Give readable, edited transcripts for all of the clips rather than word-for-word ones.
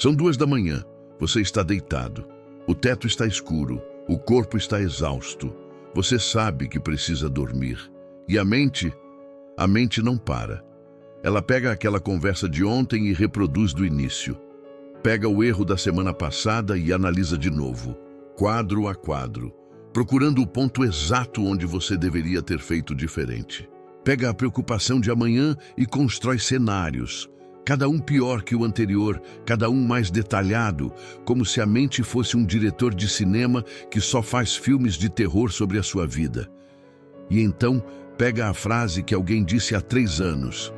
São 2 da manhã, você está deitado, o teto está escuro, o corpo está exausto, você sabe que precisa dormir. E a mente não para. Ela pega aquela conversa de ontem e reproduz do início. Pega o erro da semana passada e analisa de novo, quadro a quadro, procurando o ponto exato onde você deveria ter feito diferente. Pega a preocupação de amanhã e constrói cenários, cada um pior que o anterior, cada um mais detalhado, como se a mente fosse um diretor de cinema que só faz filmes de terror sobre a sua vida. E então, pega a frase que alguém disse há 3 anos,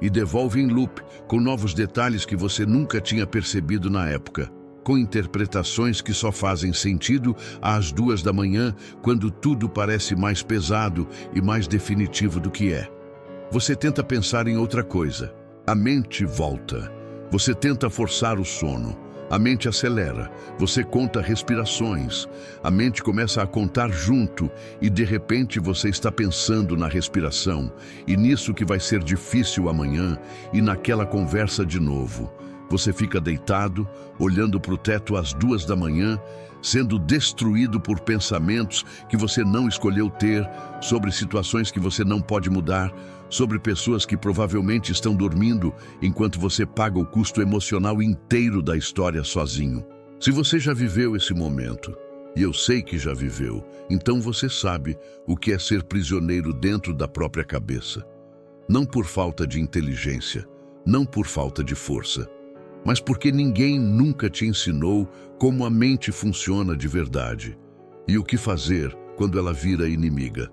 e devolve em loop, com novos detalhes que você nunca tinha percebido na época, com interpretações que só fazem sentido às 2 da manhã, quando tudo parece mais pesado e mais definitivo do que é. Você tenta pensar em outra coisa. A mente volta. Você tenta forçar o sono. A mente acelera. Você conta respirações. A mente começa a contar junto e, de repente, você está pensando na respiração e nisso que vai ser difícil amanhã e naquela conversa de novo. Você fica deitado, olhando para o teto às 2 da manhã, sendo destruído por pensamentos que você não escolheu ter, sobre situações que você não pode mudar, sobre pessoas que provavelmente estão dormindo enquanto você paga o custo emocional inteiro da história sozinho. Se você já viveu esse momento, e eu sei que já viveu, então você sabe o que é ser prisioneiro dentro da própria cabeça. Não por falta de inteligência, não por falta de força, mas porque ninguém nunca te ensinou como a mente funciona de verdade e o que fazer quando ela vira inimiga.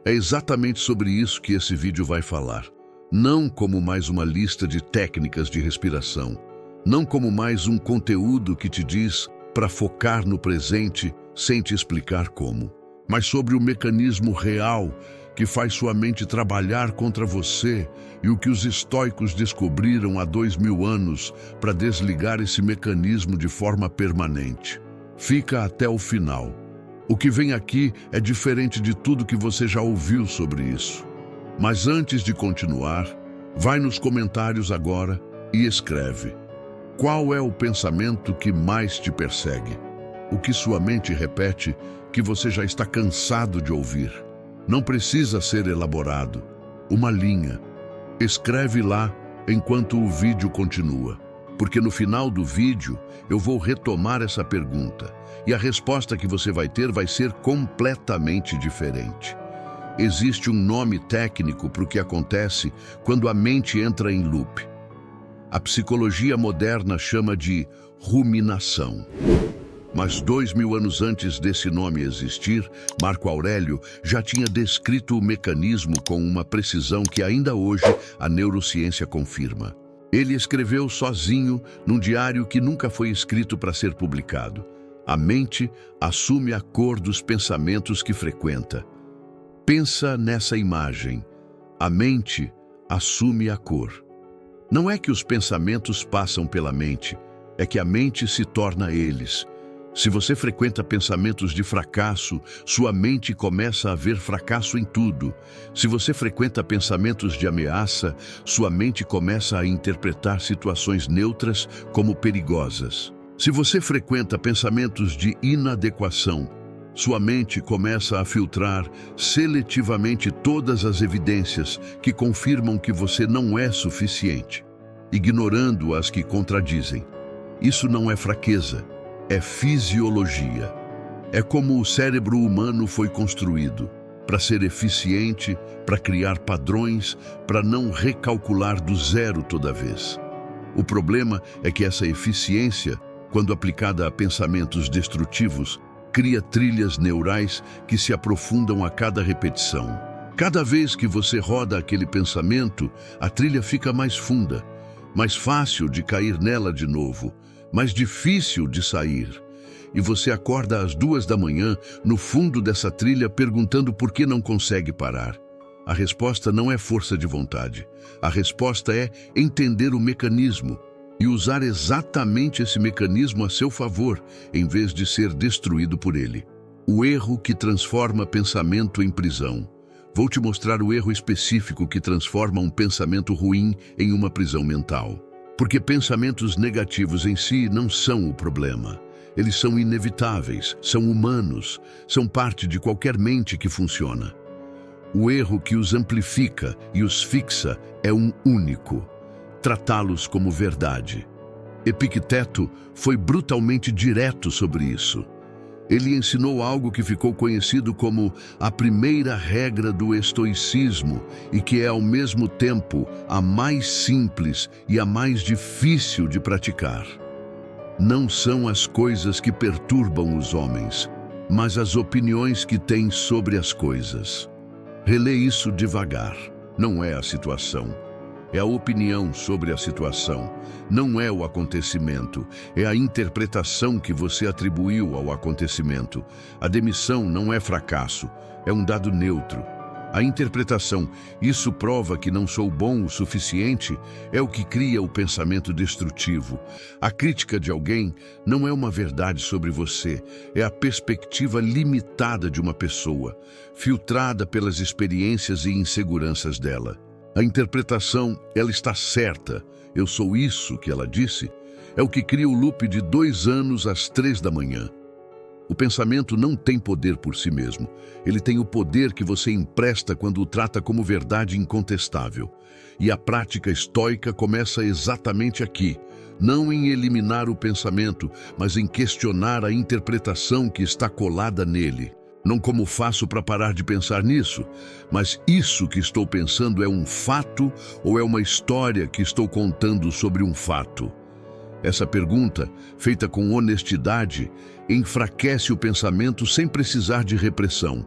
É exatamente sobre isso que esse vídeo vai falar. Não como mais uma lista de técnicas de respiração, não como mais um conteúdo que te diz para focar no presente sem te explicar como, mas sobre o mecanismo real que faz sua mente trabalhar contra você e o que os estoicos descobriram há 2000 anos para desligar esse mecanismo de forma permanente. Fica até o final. O que vem aqui é diferente de tudo que você já ouviu sobre isso. Mas antes de continuar, vai nos comentários agora e escreve: qual é o pensamento que mais te persegue? O que sua mente repete que você já está cansado de ouvir? Não precisa ser elaborado. Uma linha. Escreve lá enquanto o vídeo continua, porque no final do vídeo eu vou retomar essa pergunta e a resposta que você vai ter vai ser completamente diferente. Existe um nome técnico para o que acontece quando a mente entra em loop. A psicologia moderna chama de ruminação. Mas 2000 anos antes desse nome existir, Marco Aurélio já tinha descrito o mecanismo com uma precisão que ainda hoje a neurociência confirma. Ele escreveu sozinho num diário que nunca foi escrito para ser publicado. A mente assume a cor dos pensamentos que frequenta. Pensa nessa imagem. A mente assume a cor. Não é que os pensamentos passam pela mente, é que a mente se torna eles. Se você frequenta pensamentos de fracasso, sua mente começa a ver fracasso em tudo. Se você frequenta pensamentos de ameaça, sua mente começa a interpretar situações neutras como perigosas. Se você frequenta pensamentos de inadequação, sua mente começa a filtrar seletivamente todas as evidências que confirmam que você não é suficiente, ignorando as que contradizem. Isso não é fraqueza. É fisiologia. É como o cérebro humano foi construído, para ser eficiente, para criar padrões, para não recalcular do zero toda vez. O problema é que essa eficiência, quando aplicada a pensamentos destrutivos, cria trilhas neurais que se aprofundam a cada repetição. Cada vez que você roda aquele pensamento, a trilha fica mais funda, mais fácil de cair nela de novo, mais difícil de sair. E você acorda às 2 da manhã, no fundo dessa trilha, perguntando por que não consegue parar. A resposta não é força de vontade. A resposta é entender o mecanismo e usar exatamente esse mecanismo a seu favor, em vez de ser destruído por ele. O erro que transforma pensamento em prisão. Vou te mostrar o erro específico que transforma um pensamento ruim em uma prisão mental. Porque pensamentos negativos em si não são o problema. Eles são inevitáveis, são humanos, são parte de qualquer mente que funciona. O erro que os amplifica e os fixa é um único: tratá-los como verdade. Epicteto foi brutalmente direto sobre isso. Ele ensinou algo que ficou conhecido como a primeira regra do estoicismo e que é ao mesmo tempo a mais simples e a mais difícil de praticar. Não são as coisas que perturbam os homens, mas as opiniões que têm sobre as coisas. Relê isso devagar. Não é a situação. É a opinião sobre a situação. Não é o acontecimento. É a interpretação que você atribuiu ao acontecimento. A demissão não é fracasso. É um dado neutro. A interpretação, isso prova que não sou bom o suficiente, é o que cria o pensamento destrutivo. A crítica de alguém não é uma verdade sobre você, é a perspectiva limitada de uma pessoa, filtrada pelas experiências e inseguranças dela. A interpretação, ela está certa. Eu sou isso que ela disse. É o que cria o loop de 2 anos às 3 da manhã. O pensamento não tem poder por si mesmo. Ele tem o poder que você empresta quando o trata como verdade incontestável. E a prática estoica começa exatamente aqui. Não em eliminar o pensamento, mas em questionar a interpretação que está colada nele. Não como faço para parar de pensar nisso, mas isso que estou pensando é um fato ou é uma história que estou contando sobre um fato? Essa pergunta, feita com honestidade, enfraquece o pensamento sem precisar de repressão,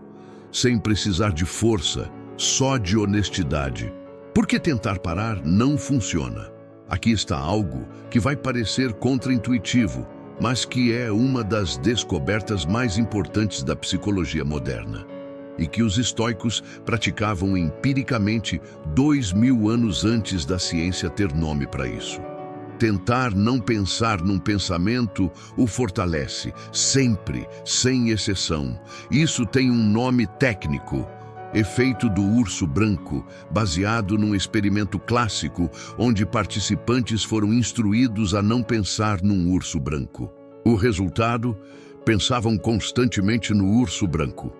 sem precisar de força, só de honestidade. Porque tentar parar não funciona. Aqui está algo que vai parecer contraintuitivo, mas que é uma das descobertas mais importantes da psicologia moderna, e que os estoicos praticavam empiricamente 2000 anos antes da ciência ter nome para isso. Tentar não pensar num pensamento o fortalece, sempre, sem exceção. Isso tem um nome técnico: efeito do urso branco, baseado num experimento clássico onde participantes foram instruídos a não pensar num urso branco. O resultado? Pensavam constantemente no urso branco,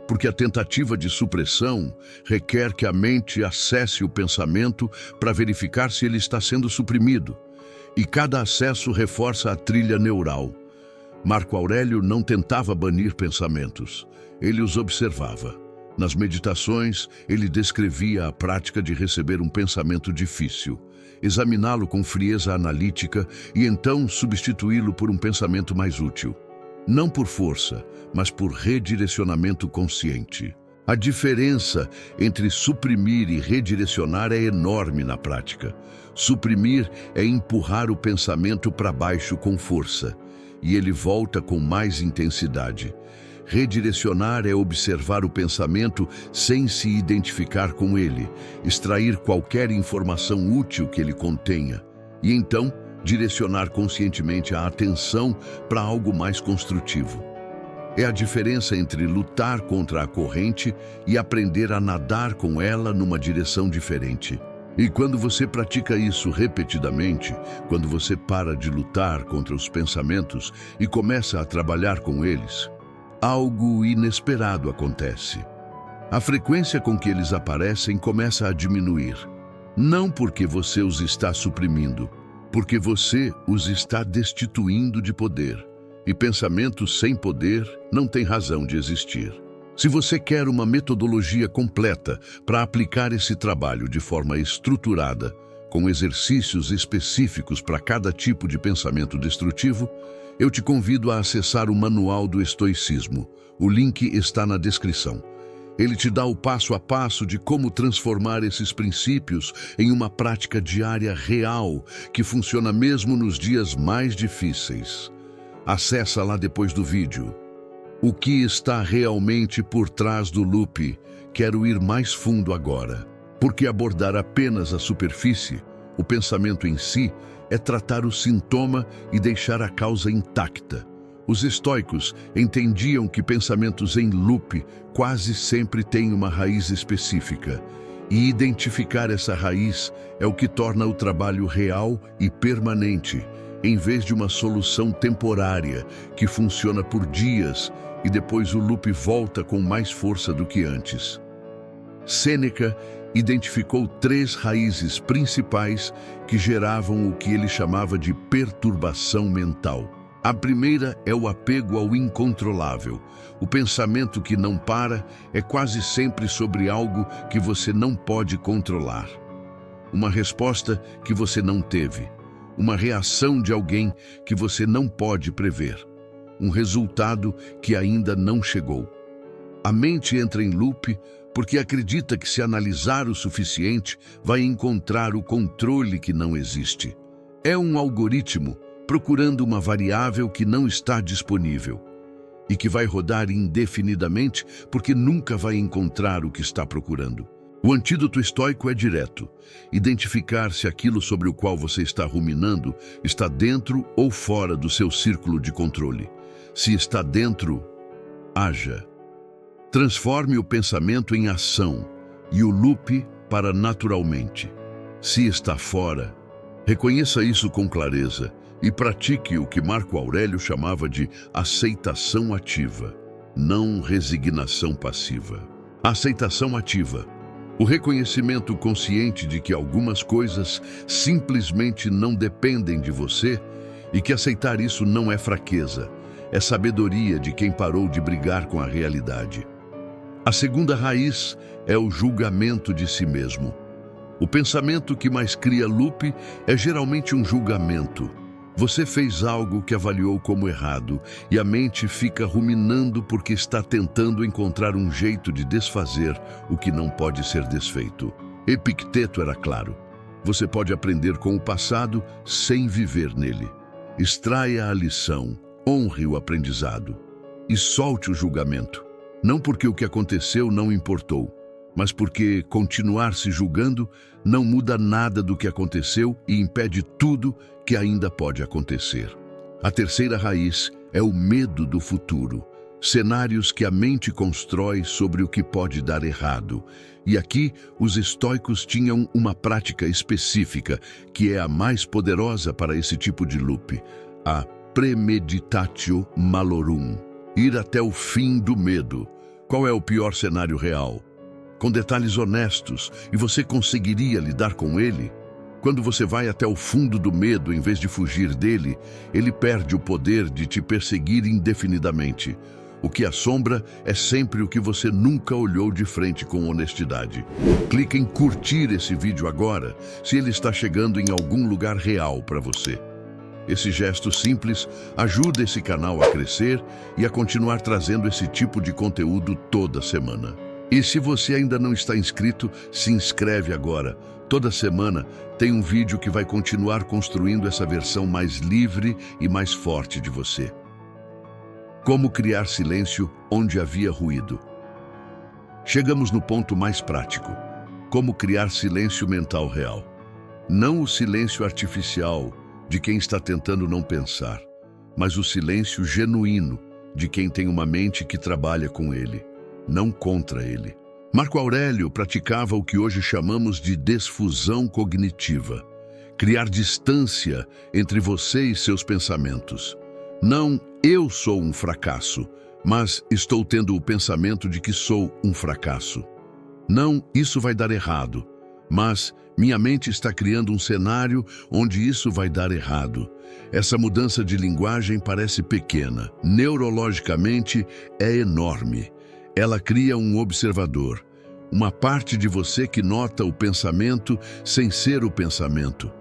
porque a tentativa de supressão requer que a mente acesse o pensamento para verificar se ele está sendo suprimido. E cada acesso reforça a trilha neural. Marco Aurélio não tentava banir pensamentos, ele os observava. Nas meditações, ele descrevia a prática de receber um pensamento difícil, examiná-lo com frieza analítica e então substituí-lo por um pensamento mais útil. Não por força, mas por redirecionamento consciente. A diferença entre suprimir e redirecionar é enorme na prática. Suprimir é empurrar o pensamento para baixo com força, e ele volta com mais intensidade. Redirecionar é observar o pensamento sem se identificar com ele, extrair qualquer informação útil que ele contenha, e então direcionar conscientemente a atenção para algo mais construtivo. É a diferença entre lutar contra a corrente e aprender a nadar com ela numa direção diferente. E quando você pratica isso repetidamente, quando você para de lutar contra os pensamentos e começa a trabalhar com eles, algo inesperado acontece. A frequência com que eles aparecem começa a diminuir. Não porque você os está suprimindo, porque você os está destituindo de poder. E pensamentos sem poder não têm razão de existir. Se você quer uma metodologia completa para aplicar esse trabalho de forma estruturada, com exercícios específicos para cada tipo de pensamento destrutivo, eu te convido a acessar o Manual do Estoicismo. O link está na descrição. Ele te dá o passo a passo de como transformar esses princípios em uma prática diária real que funciona mesmo nos dias mais difíceis. Acessa lá depois do vídeo. O que está realmente por trás do loop? Quero ir mais fundo agora, porque abordar apenas a superfície, o pensamento em si, é tratar o sintoma e deixar a causa intacta. Os estoicos entendiam que pensamentos em loop quase sempre têm uma raiz específica, E identificar essa raiz é o que torna o trabalho real e permanente, em vez de uma solução temporária que funciona por dias e depois o loop volta com mais força do que antes. Sêneca identificou 3 raízes principais que geravam o que ele chamava de perturbação mental. A primeira é o apego ao incontrolável. O pensamento que não para é quase sempre sobre algo que você não pode controlar. Uma resposta que você não teve. Uma reação de alguém que você não pode prever. Um resultado que ainda não chegou. A mente entra em loop porque acredita que, se analisar o suficiente, vai encontrar o controle que não existe. É um algoritmo procurando uma variável que não está disponível e que vai rodar indefinidamente porque nunca vai encontrar o que está procurando. O antídoto estoico é direto: identificar se aquilo sobre o qual você está ruminando está dentro ou fora do seu círculo de controle. Se está dentro, haja. Transforme o pensamento em ação e o loop para naturalmente. Se está fora, reconheça isso com clareza e pratique o que Marco Aurélio chamava de aceitação ativa, não resignação passiva. Aceitação ativa. O reconhecimento consciente de que algumas coisas simplesmente não dependem de você e que aceitar isso não é fraqueza, é sabedoria de quem parou de brigar com a realidade. A segunda raiz é o julgamento de si mesmo. O pensamento que mais cria loop é geralmente um julgamento. Você fez algo que avaliou como errado e a mente fica ruminando porque está tentando encontrar um jeito de desfazer o que não pode ser desfeito. Epicteto era claro: você pode aprender com o passado sem viver nele. Extraia a lição, honre o aprendizado e solte o julgamento. Não porque o que aconteceu não importou, mas porque continuar se julgando não muda nada do que aconteceu e impede tudo que ainda pode acontecer. A terceira raiz é o medo do futuro, cenários que a mente constrói sobre o que pode dar errado. E aqui, os estoicos tinham uma prática específica, que é a mais poderosa para esse tipo de loop: a premeditatio malorum, ir até o fim do medo. Qual é o pior cenário real? Com detalhes honestos, e você conseguiria lidar com ele? Quando você vai até o fundo do medo em vez de fugir dele, ele perde o poder de te perseguir indefinidamente. O que assombra é sempre o que você nunca olhou de frente com honestidade. Clique em curtir esse vídeo agora, se ele está chegando em algum lugar real para você. Esse gesto simples ajuda esse canal a crescer e a continuar trazendo esse tipo de conteúdo toda semana. E se você ainda não está inscrito, se inscreve agora. Toda semana tem um vídeo que vai continuar construindo essa versão mais livre e mais forte de você. Como criar silêncio onde havia ruído. Chegamos no ponto mais prático: como criar silêncio mental real. Não o silêncio artificial de quem está tentando não pensar, mas o silêncio genuíno de quem tem uma mente que trabalha com ele, não contra ele. Marco Aurélio praticava o que hoje chamamos de desfusão cognitiva, criar distância entre você e seus pensamentos. Não eu sou um fracasso, mas estou tendo o pensamento de que sou um fracasso. Não isso vai dar errado, mas minha mente está criando um cenário onde isso vai dar errado. Essa mudança de linguagem parece pequena. Neurologicamente é enorme. Ela cria um observador, uma parte de você que nota o pensamento sem ser o pensamento.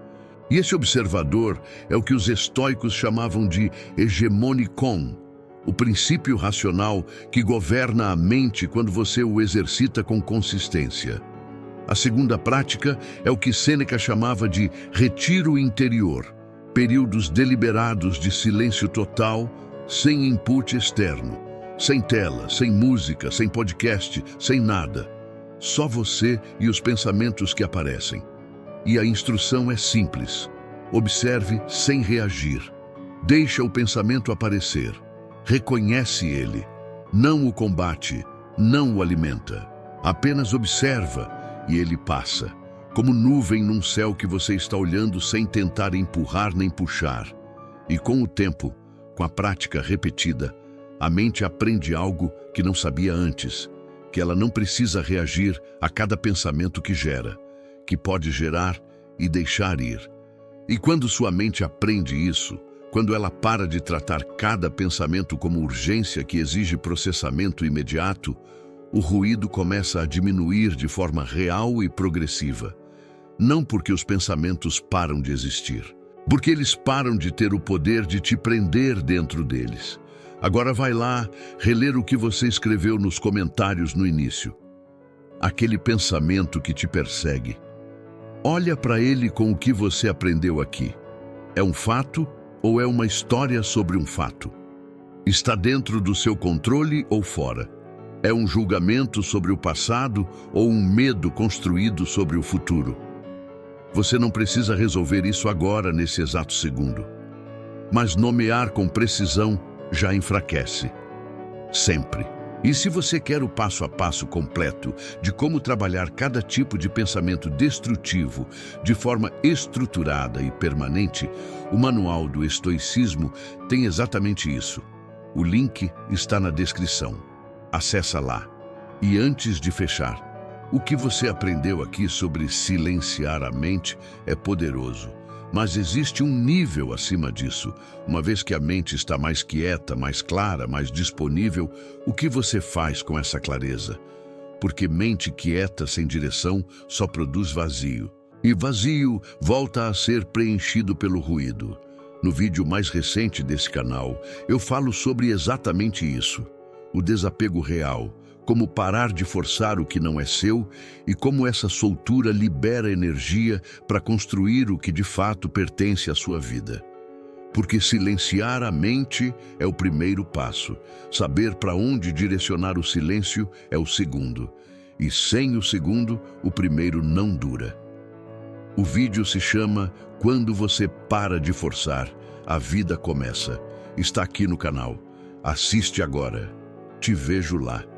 E esse observador é o que os estoicos chamavam de hegemonikon, o princípio racional que governa a mente quando você o exercita com consistência. A segunda prática é o que Sêneca chamava de retiro interior, períodos deliberados de silêncio total, sem input externo, sem tela, sem música, sem podcast, sem nada. Só você e os pensamentos que aparecem. E a instrução é simples: observe sem reagir. Deixa o pensamento aparecer. Reconhece ele. Não o combate, não o alimenta. Apenas observa e ele passa, como nuvem num céu que você está olhando sem tentar empurrar nem puxar. E com o tempo, com a prática repetida, a mente aprende algo que não sabia antes, que ela não precisa reagir a cada pensamento que gera, que pode gerar e deixar ir. E quando sua mente aprende isso, quando ela para de tratar cada pensamento como urgência que exige processamento imediato, o ruído começa a diminuir de forma real e progressiva. Não porque os pensamentos param de existir, porque eles param de ter o poder de te prender dentro deles. Agora vai lá reler o que você escreveu nos comentários no início. Aquele pensamento que te persegue. Olha para ele com o que você aprendeu aqui. É um fato ou é uma história sobre um fato? Está dentro do seu controle ou fora? É um julgamento sobre o passado ou um medo construído sobre o futuro? Você não precisa resolver isso agora, nesse exato segundo. Mas nomear com precisão já enfraquece. Sempre. E se você quer o passo a passo completo de como trabalhar cada tipo de pensamento destrutivo de forma estruturada e permanente, o Manual do Estoicismo tem exatamente isso. O link está na descrição. Acessa lá. E antes de fechar, o que você aprendeu aqui sobre silenciar a mente é poderoso. Mas existe um nível acima disso. Uma vez que a mente está mais quieta, mais clara, mais disponível, o que você faz com essa clareza? Porque mente quieta sem direção só produz vazio. E vazio volta a ser preenchido pelo ruído. No vídeo mais recente desse canal, eu falo sobre exatamente isso. O desapego real, como parar de forçar o que não é seu e como essa soltura libera energia para construir o que de fato pertence à sua vida. Porque silenciar a mente é o primeiro passo. Saber para onde direcionar o silêncio é o segundo. E sem o segundo, o primeiro não dura. O vídeo se chama Quando Você Para de Forçar, a Vida Começa. Está aqui no canal. Assiste agora. Te vejo lá.